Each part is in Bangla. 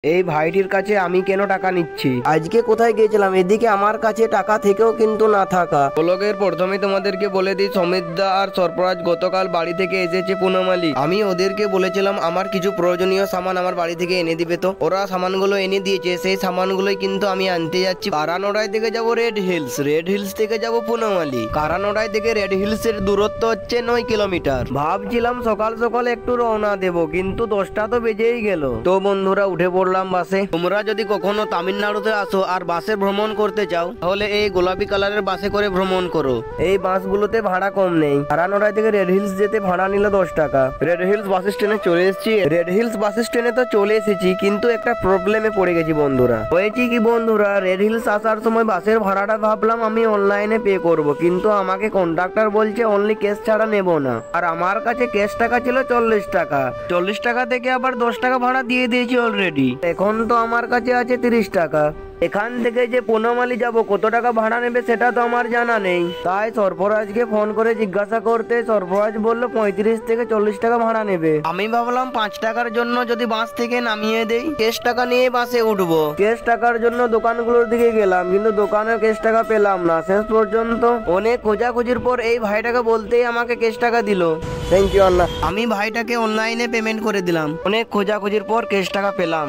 এই ভাইটির কাছে আমি কেন টাকা নিচ্ছি? আজকে কোথায় গিয়েছিলাম, এদিকে আমার কাছে টাকা থেকেও কিন্তু না থাকা। ব্লগের প্রথমে তোমাদেরকে বলে দিই, সমিতদা আর সরফরাজ গতকাল বাড়ি থেকে এসেছে পুনমালি। আমি ওদেরকে বলেছিলাম আমার কিছু প্রয়োজনীয় সামান আমার বাড়ি থেকে এনে দিবে, তো ওরা সামানগুলো এনে দিয়েছে। সেই সামানগুলোই কিন্তু আমি আনতে যাচ্ছি। কারানোড়াই থেকে যাব রেড হিলস, রেড হিলস থেকে যাব পুনমালি। কারানোড়াই থেকে রেড হিলস এর দূরত্ব হচ্ছে 9 কিলোমিটার। ভাবছিলাম সকাল সকাল একটু রওনা দেব, কিন্তু 10টা তো বেজেই গেল। তো বন্ধুরা উঠে পড়লাম বাসে। তোমরা যদি কখনো তামিলনাড়ুতে আসো আর বাসে ভ্রমণ করতে চাও, তাহলে এই গোলাপি কালারের বাসে করে ভ্রমণ করো। এই বাসগুলোতে ভাড়া কম নেই। কারানোড়াই থেকে রেড হিলস যেতে ভাড়া নিল 10 টাকা। রেড হিলস বাস স্ট্যান্ডে চলে এসেছি। রেড হিলস বাস স্ট্যান্ডে তো চলে এসেছি, কিন্তু একটা প্রবলেমে পড়ে গেছি বন্ধুরা। হয়েছে কি বন্ধুরা, রেড হিলস আসার সময় বাসের ভাড়াটা ভাবলাম আমি অনলাইনে পে করব, কিন্তু আমাকে কন্ডাক্টর বলছে অনলি ক্যাশ ছাড়া নেব না। আর আমার কাছে ক্যাশ টাকা ছিল 40 টাকা। 40 টাকা থেকে আবার 10 টাকা ভাড়া দিয়ে দিয়েছি অলরেডি। এখন তো আমার কাছে আছে 30 টাকা। এখান থেকে যে পুনমালি যাব কত টাকা ভাড়া নেবে সেটা তো আমার জানা নেই। তাই সরফরাজকে ফোন করে জিজ্ঞাসা করতে সরফরাজ বলল 35 থেকে 40 টাকা ভাড়া নেবে। আমি ভাবলাম 5 টাকার জন্য যদি বাস থেকে নামিয়ে দেই, ক্যাশ টাকা নিয়ে বাসে উঠবো। ক্যাশ টাকার জন্য দোকানগুলোর দিকে গেলাম, কিন্তু দোকানে ক্যাশ টাকা পেলাম না। শেষ পর্যন্ত অনেক খোঁজাখুঁজির পর এই ভাইটাকে বলতেই আমাকে ক্যাশ টাকা দিল। থ্যাংক ইউ আন্না। আমি ভাইটাকে অনলাইনে পেমেন্ট করে দিলাম। অনেক খোঁজাখুঁজির পর ক্যাশ টাকা পেলাম।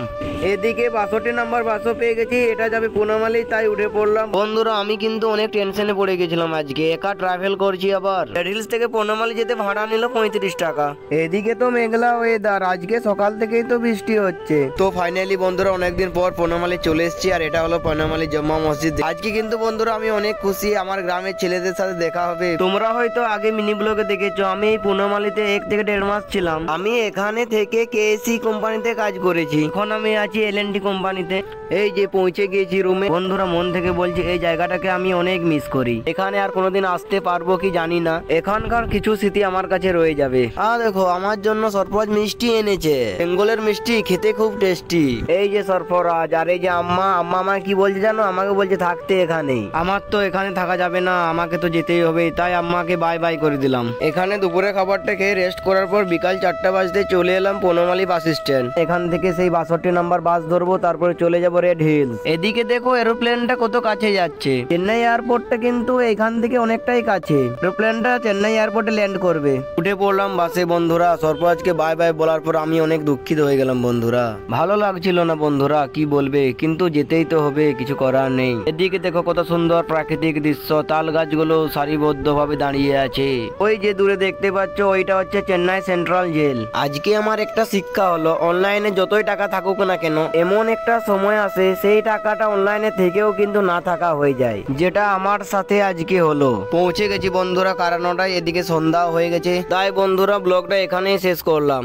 এদিকে 62 নাম্বার বাসও পেয়ে গেছি, এটা যাবে পুনমালি, তাই উঠে পড়লাম। বন্ধুরা আমি কিন্তু অনেক টেনশনে পড়ে গেছিলাম, আজকে একা ট্রাভেল করছি। আবার রেড হিলস থেকে পুনমালি যেতে ভাড়া নিল 35 টাকা। এদিকে তো মেঘলা ওয়েদার, আজকে সকাল থেকেই তো বৃষ্টি হচ্ছে। তো ফাইনালি বন্ধুরা অনেকদিন পর পুনমালি চলে এসেছি, আর এটা হলো পুনমালি জম্মা মসজিদ। আজকে কিন্তু বন্ধুরা আমি অনেক খুশি, আমার গ্রামের ছেলেদের সাথে দেখা হবে। তোমরা হয়তো আগে মিনি ব্লগে দেখেছো, আমি এই পুনমালিতে 1 থেকে 1.5 মাস ছিলাম। আমি এখানে থেকে কেএসি কোম্পানিতে কাজ করেছি, এখন আমি আছি এলএনটি কোম্পানিতে। এই যে পৌঁছে গিয়েছি রুমে। বন্ধুরা মন থেকে বলছি এই জায়গাটাকে আমি অনেক মিস করি। এখানে আর কোনোদিন আসতে পারবো কি জানি না। এখানকার কিছু স্মৃতি আমার কাছে রয়ে যাবে। আর দেখো আমার জন্য সরফরাজ মিষ্টি এনেছে, বেঙ্গলের মিষ্টি, খেতে খুব টেস্টি। এই যে সরফরাজ, আর এই যে আম্মা আমাকে কি বলছে জানো, আমাকে বলছে থাকতে এখানেই। আমার তো এখানে থাকা যাবে না, আমাকে তো যেতেই হবে, তাই আম্মাকে বাই বাই করে দিলাম। এখানে দুপুরে খাবারটা খেয়ে রেস্ট করার পর বিকাল 4টা বাজতে চলে এলাম পুনমালি বাস স্ট্যান্ড। এখান থেকে সেই 62 নাম্বার বাস ধরবো, তারপরে চলে যাবো রেড হিলস। এদিকে দেখো এরোপ্লেনটা কত কাছে যাচ্ছে। চেন্নাই এয়ারপোর্টটা কিন্তু এখান থেকে অনেকটাই কাছে। এরোপ্লেনটা চেন্নাই এয়ারপোর্টে ল্যান্ড করবে। উঠে পড়লাম বাসে বন্ধুরা। সরফরাজকে বাই বাই বলার পর আমি অনেক দুঃখিত হয়ে গেলাম বন্ধুরা। ভালো লাগছিল না বন্ধুরা, কি বলবে, কিন্তু যেতেই তো হবে, কিছু করার নেই। এদিকে দেখো কত সুন্দর প্রাকৃতিক দৃশ্য, তাল গাছগুলো সারিবদ্ধ ভাবে দাঁড়িয়ে আছে। ওই যে দূরে দেখতে পাচ্ছ, ওইটা হচ্ছে চেন্নাই সেন্ট্রাল জেল। আজকে আমার একটা শিক্ষা হলো, অনলাইনে যতই টাকা থাকুক না কেন, এমন একটা সময় আসে সেই টাকাটা অনলাইনে থেকেও কিন্তু না থাকা হয়ে যায়, যেটা আমার সাথে আজকে হলো। পৌঁছে গেছি বন্ধুরা কারানোড়ায়, এদিকে সন্ধ্যা হয়ে গেছে। তাই বন্ধুরা ব্লগটা এখানেই শেষ করলাম।